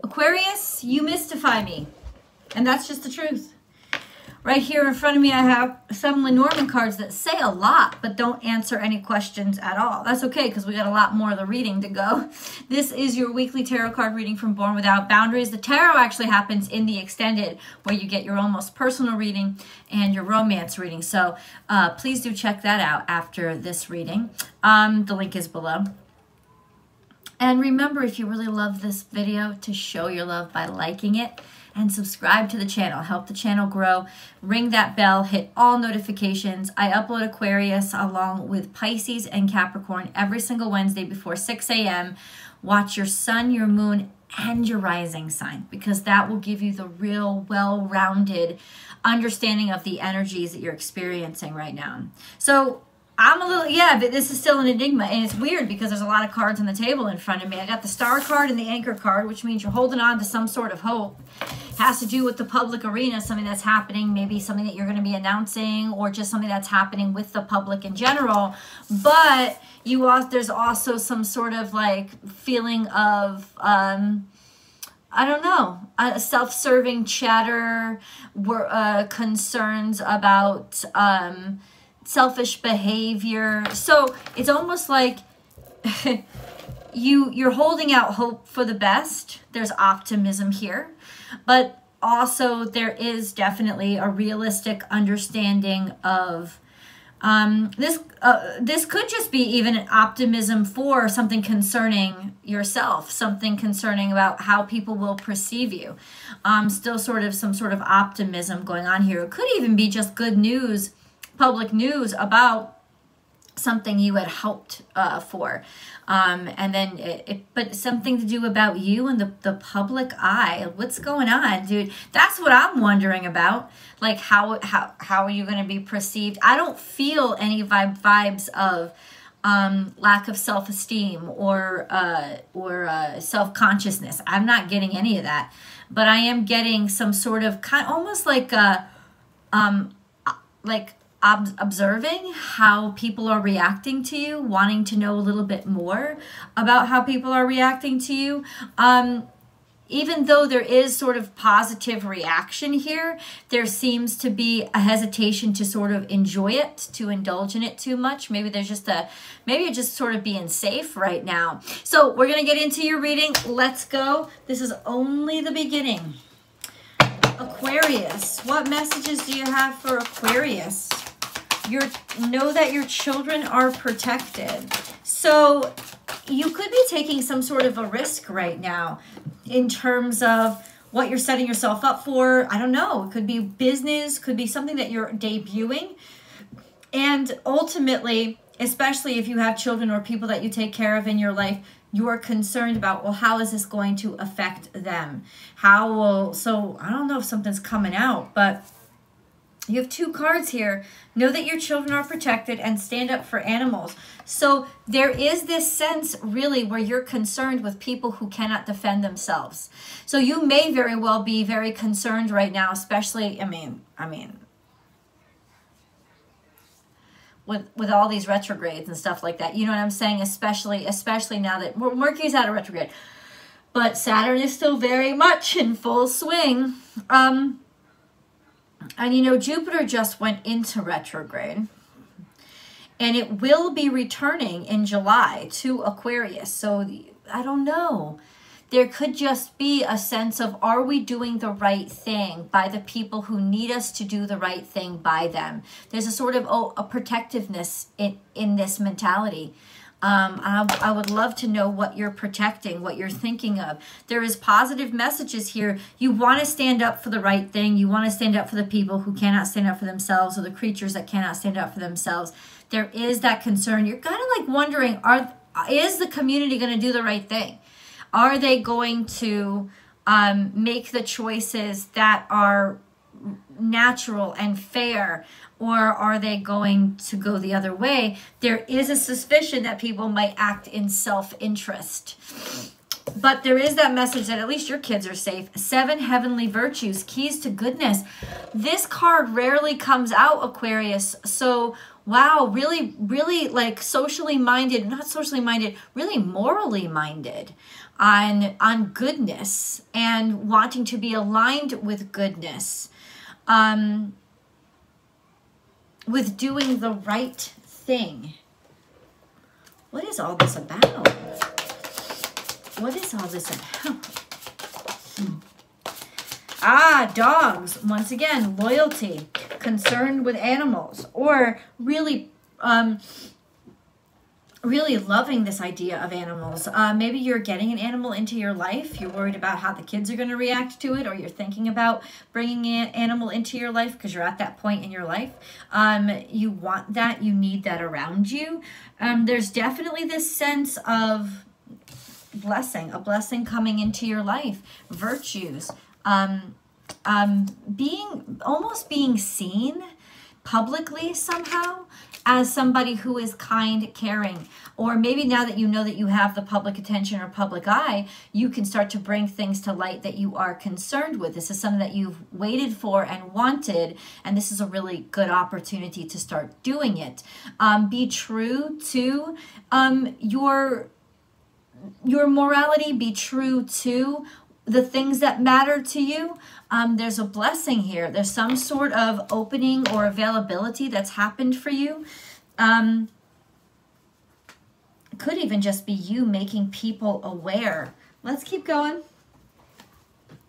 Aquarius, you mystify me. And that's just the truth. Right here in front of me, I have some Lenormand cards that say a lot, but don't answer any questions at all. That's okay, because we got a lot more of the reading to go. This is your weekly tarot card reading from Born Without Boundaries. The tarot actually happens in the extended, where you get your almost personal reading and your romance reading. So please do check that out after this reading. The link is below. And remember, if you really love this video, to show your love by liking it and subscribe to the channel. Help the channel grow. Ring that bell. Hit all notifications. I upload Aquarius along with Pisces and Capricorn every single Wednesday before 6 a.m. Watch your sun, your moon, and your rising sign, because that will give you the real well-rounded understanding of the energies that you're experiencing right now. So I'm a little, yeah, but this is still an enigma, and it's weird because there's a lot of cards on the table in front of me. I got the Star card and the Anchor card, which means you're holding on to some sort of hope. It has to do with the public arena, something that's happening, maybe something that you're going to be announcing, or just something that's happening with the public in general. But you also, there's also some sort of like feeling of, I don't know, self-serving chatter, concerns about selfish behavior. So it's almost like you're holding out hope for the best. There's optimism here, but also there is definitely a realistic understanding of this could just be even an optimism for something concerning yourself, something concerning about how people will perceive you. Still sort of some sort of optimism going on here. It could even be just good news, public news about something you had hoped for. And then but something to do about you and the public eye. What's going on, dude? That's what I'm wondering about. Like, how are you going to be perceived? I don't feel any vibes of lack of self-esteem or self-consciousness. I'm not getting any of that, but I am getting some sort of almost like observing how people are reacting to you, wanting to know a little bit more about how people are reacting to you. Even though there is sort of positive reaction here, there seems to be a hesitation to sort of enjoy it, to indulge in it too much. Maybe there's just maybe you're just sort of being safe right now. So we're going to get into your reading. Let's go. This is only the beginning. Aquarius, what messages do you have for Aquarius? Know that your children are protected. So you could be taking some sort of a risk right now in terms of what you're setting yourself up for. I don't know. It could be business, could be something that you're debuting. And ultimately, especially if you have children or people that you take care of in your life, you are concerned about, well, how is this going to affect them? So I don't know if something's coming out, but you have two cards here. Know that your children are protected and stand up for animals. So there is this sense really where you're concerned with people who cannot defend themselves. So you may very well be very concerned right now, especially, I mean, with all these retrogrades and stuff like that. You know what I'm saying? Especially now that Mercury's out of retrograde. But Saturn is still very much in full swing. And, you know, Jupiter just went into retrograde, and it will be returning in July to Aquarius. So I don't know. There could just be a sense of, are we doing the right thing by the people who need us to do the right thing by them? There's a sort of a protectiveness in this mentality. I would love to know what you're protecting, what you're thinking of. There is positive messages here. You want to stand up for the right thing. You want to stand up for the people who cannot stand up for themselves, or the creatures that cannot stand up for themselves. There is that concern. You're kind of like wondering, is the community going to do the right thing? Are they going to make the choices that are natural and fair, or are they going to go the other way? There is a suspicion that people might act in self-interest. But there is that message that at least your kids are safe. 7 heavenly virtues, keys to goodness. This card rarely comes out, Aquarius. So, wow, really like socially minded, not socially minded, really morally minded. on goodness and wanting to be aligned with goodness, with doing the right thing. What is all this about? What is all this about? Dogs. Once again, loyalty, concerned with animals, or really really loving this idea of animals. Maybe you're getting an animal into your life. You're worried about how the kids are going to react to it, or you're thinking about bringing an animal into your life because you're at that point in your life. You want that. You need that around you. There's definitely this sense of blessing, a blessing coming into your life, virtues, almost being seen publicly somehow as somebody who is kind, caring. Or maybe now that you know that you have the public attention or public eye, you can start to bring things to light that you are concerned with. This is something that you've waited for and wanted, and this is a really good opportunity to start doing it. Be true to your morality, be true to the things that matter to you. There's a blessing here. There's some sort of opening or availability that's happened for you. It could even just be you making people aware. Let's keep going.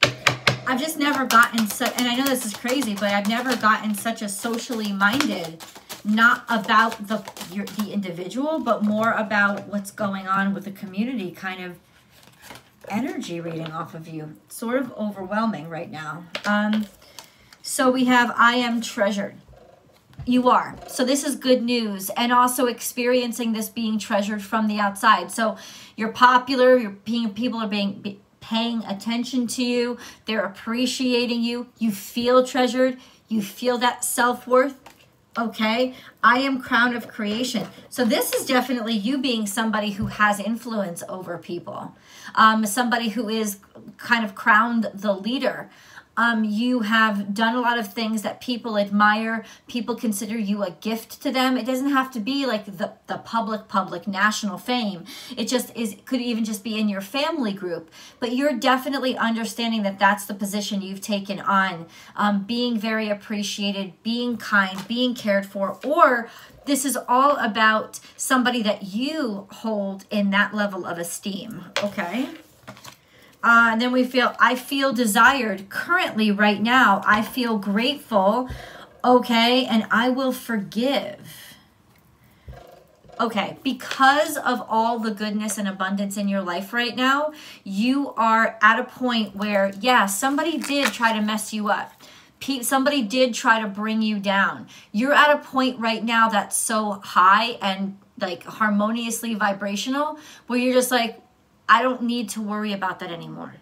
I've just never gotten such, and I know this is crazy, but I've never gotten such a socially minded, not about the individual, but more about what's going on with the community kind of energy reading off of you. It's sort of overwhelming right now. So we have, I am treasured. You are. So this is good news, and also experiencing this being treasured from the outside. So you're popular, people are paying attention to you, they're appreciating you, you feel treasured, you feel that self-worth. Okay, I am crown of creation. So this is definitely you being somebody who has influence over people. Somebody who is kind of crowned the leader. You have done a lot of things that people admire. People consider you a gift to them. It doesn't have to be like the public national fame. It just is, could even just be in your family group. But you're definitely understanding that that's the position you've taken on. Being very appreciated, being kind, being cared for, or this is all about somebody that you hold in that level of esteem, okay? And then we feel, I feel desired currently right now. I feel grateful, okay? And I will forgive. Okay, because of all the goodness and abundance in your life right now, you are at a point where, yeah, somebody did try to mess you up. Somebody did try to bring you down. You're at a point right now that's so high and like harmoniously vibrational where you're just like, I don't need to worry about that anymore.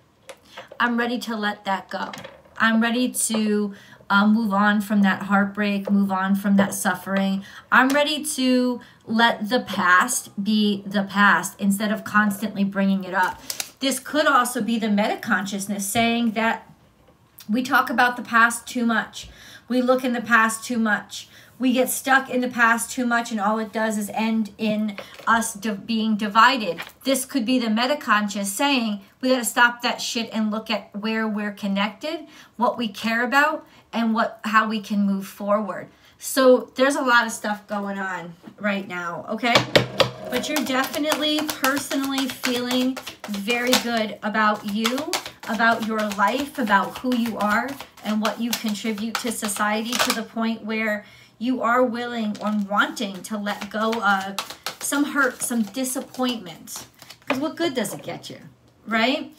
I'm ready to let that go. I'm ready to move on from that heartbreak, move on from that suffering. I'm ready to let the past be the past instead of constantly bringing it up. This could also be the meta-consciousness saying that we talk about the past too much. We look in the past too much. We get stuck in the past too much, and all it does is end in us being divided. This could be the meta-conscious saying, we got to stop that shit and look at where we're connected, what we care about, and how we can move forward. So there's a lot of stuff going on right now, okay? But you're definitely personally feeling very good about you, about your life, about who you are, and what you contribute to society, to the point where you are willing or wanting to let go of some hurt, some disappointment. Because what good does it get you, right?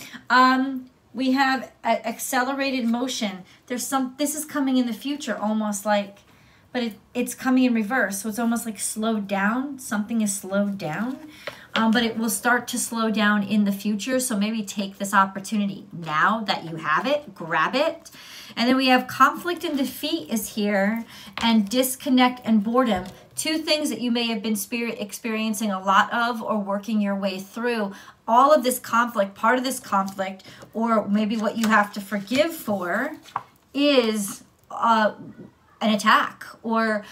We have accelerated motion. This is coming in the future, almost like, but it's coming in reverse. So it's almost like slowed down. Something is slowed down, but it will start to slow down in the future. So maybe take this opportunity now that you have it, grab it. And then we have conflict and defeat is here, and disconnect and boredom. Two things that you may have been experiencing a lot of or working your way through. All of this conflict, part of this conflict, or maybe what you have to forgive for is an attack, or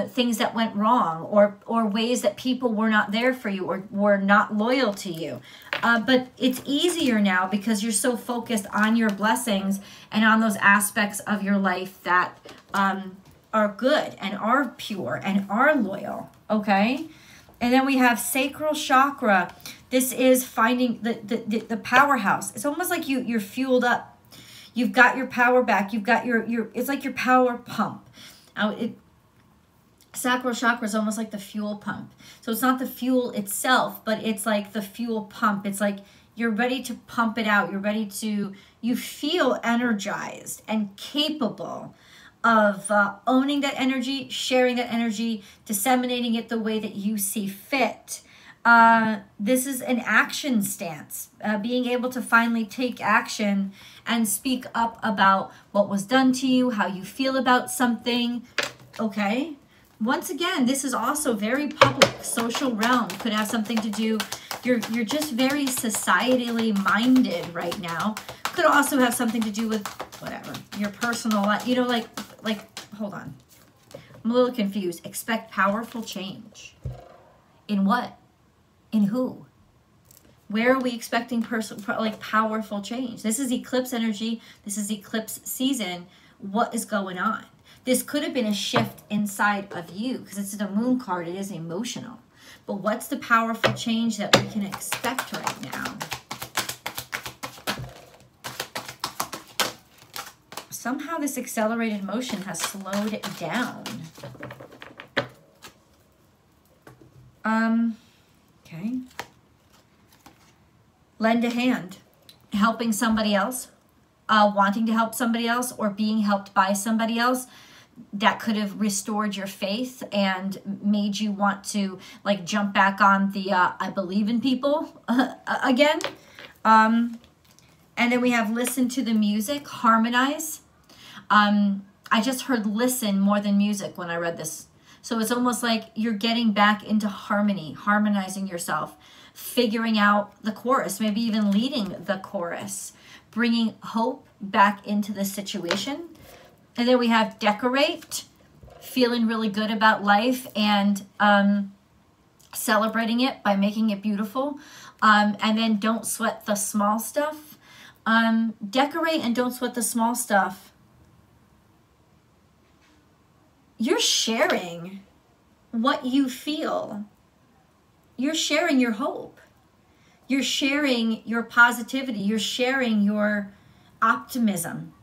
things that went wrong, or ways that people were not there for you or were not loyal to you. But it's easier now because you're so focused on your blessings and on those aspects of your life that are good and are pure and are loyal, okay? And then we have sacral chakra. This is finding the powerhouse. It's almost like you're fueled up. You've got your power back. You've got your it's like your power pump. Sacral chakra is almost like the fuel pump. So it's not the fuel itself, but it's like the fuel pump. It's like you're ready to pump it out. You're ready to, you feel energized and capable of owning that energy, sharing that energy, disseminating it the way that you see fit. This is an action stance, being able to finally take action and speak up about what was done to you, how you feel about something, okay? Once again, this is also very public, social realm. Could have something to do, you're just very societally minded right now. Could also have something to do with whatever, your personal life, you know, like, hold on. I'm a little confused. Expect powerful change. In what? In who? Where are we expecting powerful change? This is eclipse energy. This is eclipse season. What is going on? This could have been a shift inside of you because it's the moon card. It is emotional. But what's the powerful change that we can expect right now? Somehow this accelerated motion has slowed it down. Okay. Lend a hand. Helping somebody else. Wanting to help somebody else or being helped by somebody else. That could have restored your faith and made you want to like jump back on the I believe in people again. And then we have listen to the music, harmonize. I just heard listen more than music when I read this. So it's almost like you're getting back into harmony, harmonizing yourself, figuring out the chorus, maybe even leading the chorus, bringing hope back into the situation. And then we have decorate, feeling really good about life and celebrating it by making it beautiful. And then don't sweat the small stuff. Decorate and don't sweat the small stuff. You're sharing what you feel. You're sharing your hope. You're sharing your positivity. You're sharing your optimism.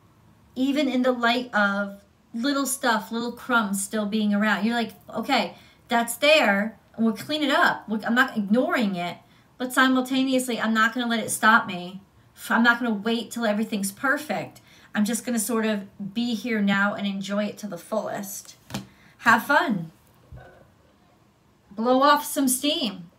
Even in the light of little stuff, little crumbs still being around. You're like, okay, that's there. And we'll clean it up. I'm not ignoring it. But simultaneously, I'm not going to let it stop me. I'm not going to wait till everything's perfect. I'm just going to sort of be here now and enjoy it to the fullest. Have fun. Blow off some steam.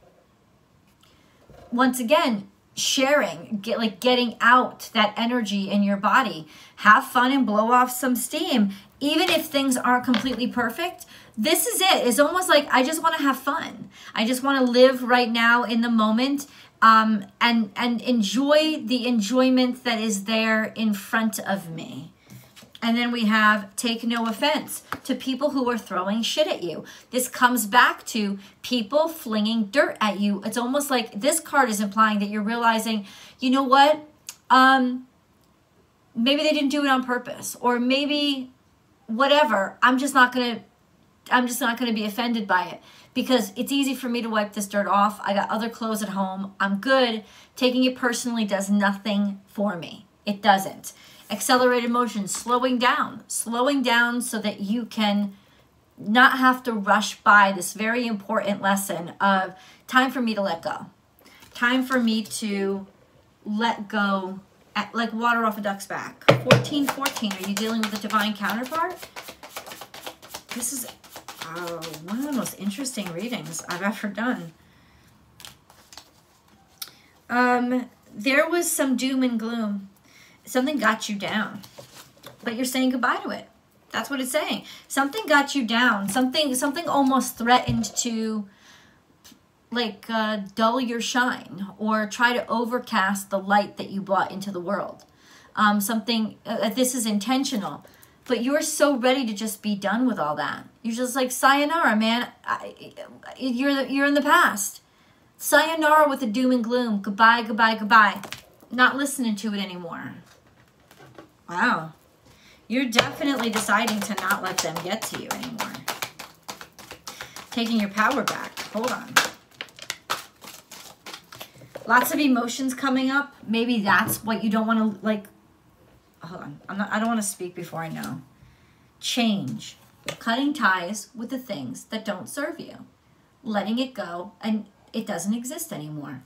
Once again, sharing, getting out that energy in your body. Have fun and blow off some steam. Even if things aren't completely perfect, this is it. It's almost like I just want to have fun. I just want to live right now in the moment and enjoy the enjoyment that is there in front of me. And then we have take no offense to people who are throwing shit at you. This comes back to people flinging dirt at you. It's almost like this card is implying that you're realizing, you know what? Maybe they didn't do it on purpose, or maybe whatever. I'm just not gonna be offended by it because it's easy for me to wipe this dirt off. I got other clothes at home. I'm good. Taking it personally does nothing for me. It doesn't. Accelerated motion, slowing down so that you can not have to rush by this very important lesson of time for me to let go. Time for me to let go, like water off a duck's back. 1414, are you dealing with a divine counterpart? This is one of the most interesting readings I've ever done. There was some doom and gloom. Something got you down, but you're saying goodbye to it. That's what it's saying. Something got you down. Something almost threatened to like dull your shine or try to overcast the light that you brought into the world. This is intentional. But you're so ready to just be done with all that. You're just like, sayonara, man. You're in the past. Sayonara with the doom and gloom. Goodbye, goodbye, goodbye. Not listening to it anymore. Wow. You're definitely deciding to not let them get to you anymore. Taking your power back. Hold on. Lots of emotions coming up. Maybe that's what you don't want to, like, hold on. I don't want to speak before I know. Change. Cutting ties with the things that don't serve you. Letting it go, and it doesn't exist anymore.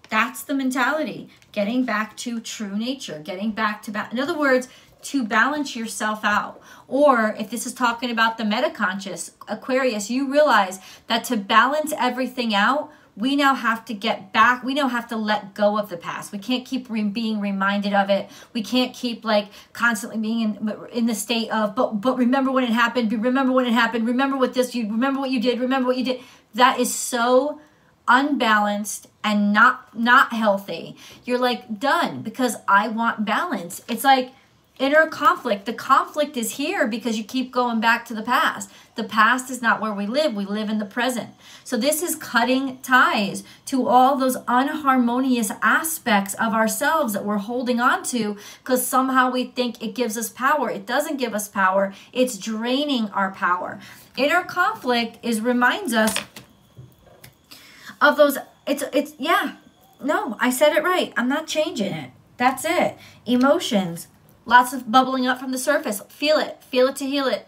That's the mentality. Getting back to true nature. Getting back to, in other words, to balance yourself out. Or if this is talking about the metaconscious, Aquarius, you realize that to balance everything out, we now have to get back. We now have to let go of the past. We can't keep being reminded of it. We can't keep like constantly being in the state of, but remember when it happened. Remember when it happened. Remember what this, you remember what you did. Remember what you did. That is so unbalanced and not healthy. You're like, done, because I want balance. It's like inner conflict. The conflict is here because you keep going back to the past. The past is not where we live. We live in the present. So this is cutting ties to all those unharmonious aspects of ourselves that we're holding on to because somehow we think it gives us power. It doesn't give us power. It's draining our power. Inner conflict reminds us of those. Yeah, no, I said it right. I'm not changing it. That's it. Emotions. Lots of bubbling up from the surface. Feel it to heal it.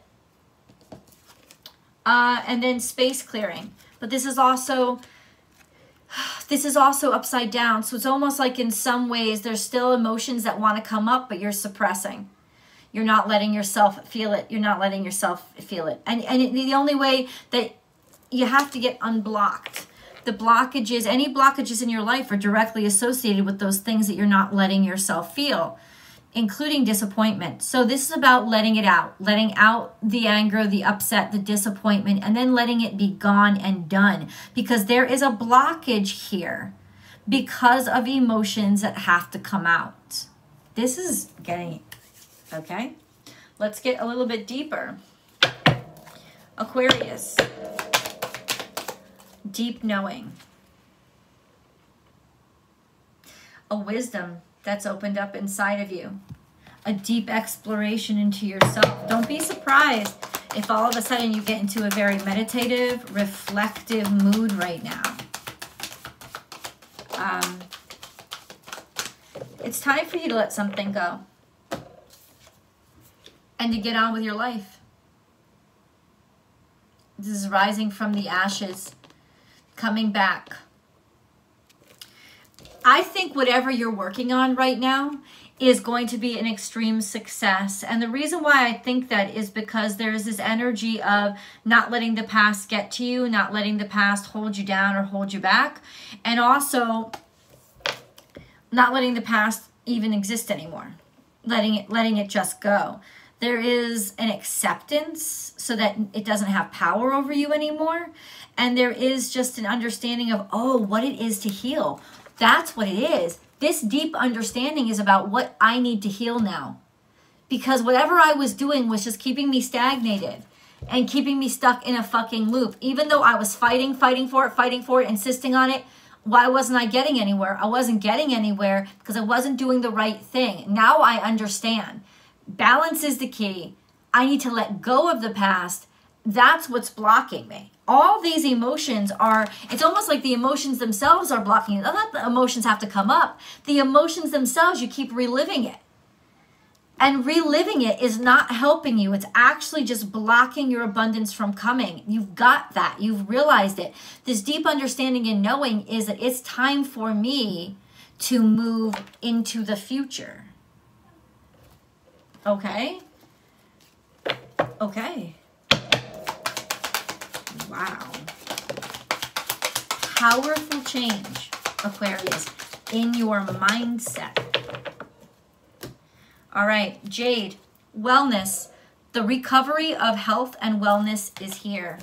And then space clearing. But this is also upside down. So it's almost like in some ways there's still emotions that want to come up, but you're suppressing. You're not letting yourself feel it. You're not letting yourself feel it. And the only way that you have to get unblocked. The blockages, any blockages in your life are directly associated with those things that you're not letting yourself feel, including disappointment. So this is about letting it out, letting out the anger, the upset, the disappointment, and then letting it be gone and done. Because there is a blockage here because of emotions that have to come out. This is getting, okay? Let's get a little bit deeper. Aquarius. Deep knowing. A wisdom that's opened up inside of you. A deep exploration into yourself. Don't be surprised if all of a sudden you get into a very meditative, reflective mood right now. It's time for you to let something go. And to get on with your life. This is rising from the ashes. Coming back. I think whatever you're working on right now is going to be an extreme success. And the reason why I think that is because there's this energy of not letting the past get to you, not letting the past hold you down or hold you back, and also not letting the past even exist anymore. Letting it just go. There is an acceptance so that it doesn't have power over you anymore. And there is just an understanding of, oh, what it is to heal. That's what it is. This deep understanding is about what I need to heal now. Because whatever I was doing was just keeping me stagnated and keeping me stuck in a fucking loop. Even though I was fighting for it, insisting on it, why wasn't I getting anywhere? I wasn't getting anywhere because I wasn't doing the right thing. Now I understand. Balance is the key. I need to let go of the past. That's what's blocking me. All these emotions are, it's almost like the emotions themselves are blocking it. Not the emotions have to come up. The emotions themselves, you keep reliving it. And reliving it is not helping you. It's actually just blocking your abundance from coming. You've got that. You've realized it. This deep understanding and knowing is that it's time for me to move into the future. Okay? Okay. Wow. Powerful change, Aquarius, in your mindset. All right, Jade, wellness. The recovery of health and wellness is here.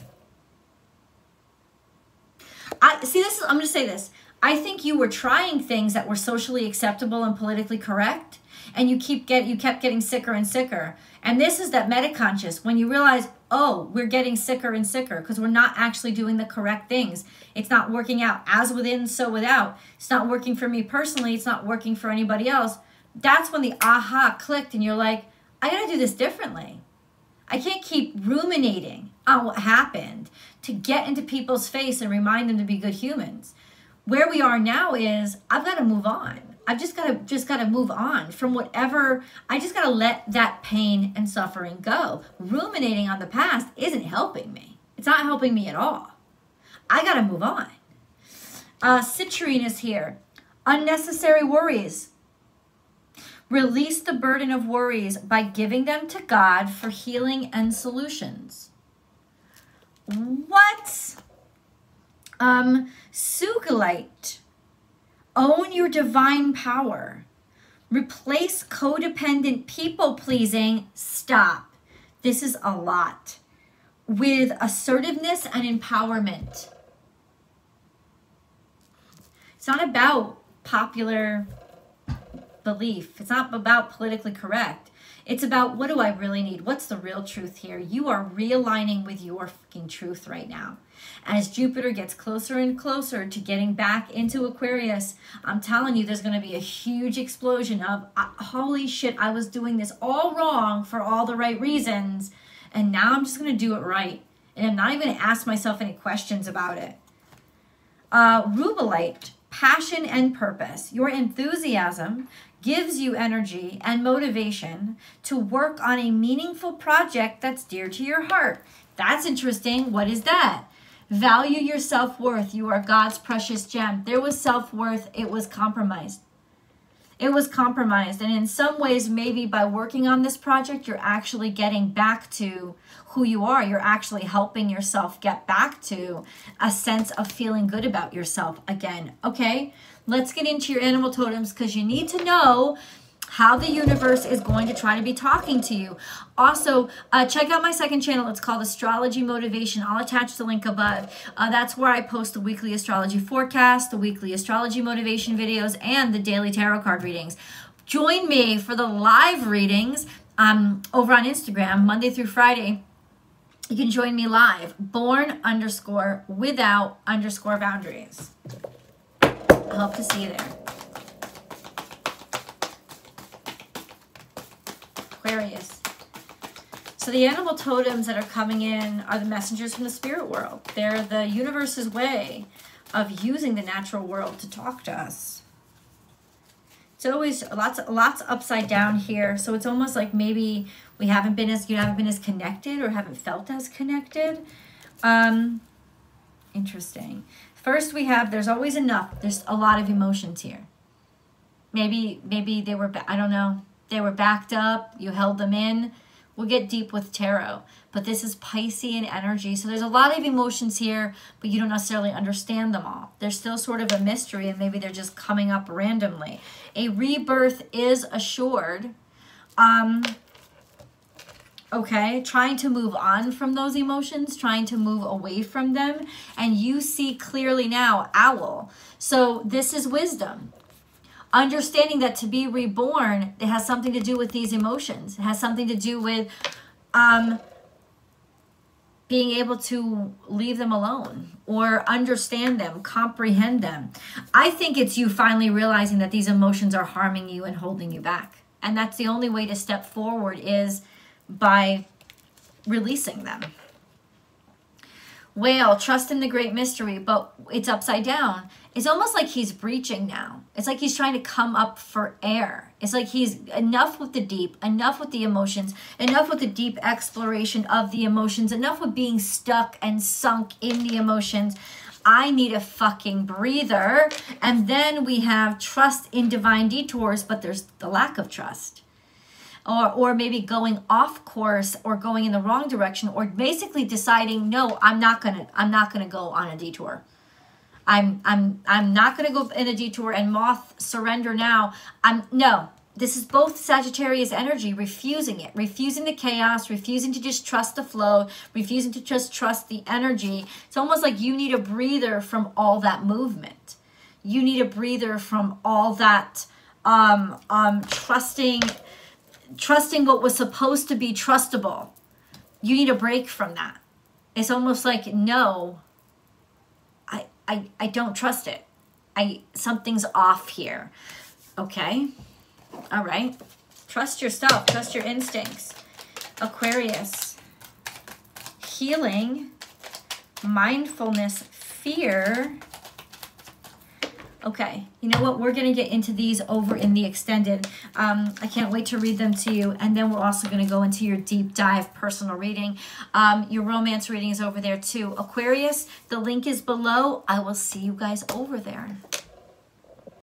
I'm going to say this. I think you were trying things that were socially acceptable and politically correct, and you kept getting sicker and sicker. And this is that metaconscious, when you realize, oh, we're getting sicker and sicker because we're not actually doing the correct things. It's not working out. As within, so without. It's not working for me personally. It's not working for anybody else. That's when the aha clicked and you're like, I got to do this differently. I can't keep ruminating on what happened to get into people's face and remind them to be good humans. Where we are now is I've got to move on. I've just got to move on from whatever. I just got to let that pain and suffering go. Ruminating on the past isn't helping me. It's not helping me at all. I got to move on. Citrine is here. Unnecessary worries. Release the burden of worries by giving them to God for healing and solutions. What? Sugilite. Own your divine power. Replace codependent people-pleasing. Stop. This is a lot. With assertiveness and empowerment. It's not about popular belief. It's not about politically correct. It's about, what do I really need? What's the real truth here? You are realigning with your fucking truth right now. As Jupiter gets closer and closer to getting back into Aquarius, I'm telling you, there's going to be a huge explosion of, holy shit, I was doing this all wrong for all the right reasons, and now I'm just going to do it right. And I'm not even going to ask myself any questions about it. Rubellite, passion and purpose. Your enthusiasm gives you energy and motivation to work on a meaningful project that's dear to your heart. That's interesting. What is that? Value your self-worth. You are God's precious gem. There was self-worth. It was compromised. It was compromised. And in some ways, maybe by working on this project, you're actually getting back to who you are. You're actually helping yourself get back to a sense of feeling good about yourself again. Okay, let's get into your animal totems because you need to know how the universe is going to try to be talking to you. Also, check out my second channel. It's called Astrology Motivation. I'll attach the link above. That's where I post the weekly astrology forecast, the weekly astrology motivation videos, and the daily tarot card readings. Join me for the live readings over on Instagram, Monday through Friday. You can join me live, Born_without_boundaries. I hope to see you there. Aquarius. So the animal totems that are coming in are the messengers from the spirit world. They're the universe's way of using the natural world to talk to us. It's always lots upside down here. So it's almost like maybe you haven't been as connected or haven't felt as connected. Interesting. First we have, there's always enough. There's a lot of emotions here. Maybe they were, I don't know. They were backed up, you held them in. We'll get deep with tarot, but this is Piscean energy. So there's a lot of emotions here, but you don't necessarily understand them all. They're still sort of a mystery, and maybe they're just coming up randomly. A rebirth is assured. Okay, trying to move on from those emotions, trying to move away from them, and you see clearly now, owl. So this is wisdom. Understanding that to be reborn, it has something to do with these emotions. It has something to do with being able to leave them alone or understand them, comprehend them. I think it's you finally realizing that these emotions are harming you and holding you back. And that's the only way to step forward is by releasing them. Whale, trust in the great mystery, but it's upside down. It's almost like he's breaching now. It's like he's trying to come up for air. It's like he's enough with the deep, enough with the emotions, enough with the deep exploration of the emotions, enough with being stuck and sunk in the emotions. I need a fucking breather. And then we have trust in divine detours, but there's the lack of trust. Or maybe going off course or going in the wrong direction, or basically deciding, no, I'm not gonna go on a detour. I'm not gonna go in a detour. And moth, surrender now. No. This is both Sagittarius energy, refusing it, refusing the chaos, refusing to just trust the flow, refusing to just trust the energy. It's almost like you need a breather from all that movement. You need a breather from all that trusting what was supposed to be trustable. You need a break from that. It's almost like, no, I don't trust it. Something's off here. Okay. All right. Trust yourself. Trust your instincts. Aquarius. Healing. Mindfulness. Fear. Okay, you know what? We're going to get into these over in the extended. I can't wait to read them to you. And then we're also going to go into your deep dive personal reading. Your romance reading is over there too. Aquarius, the link is below. I will see you guys over there.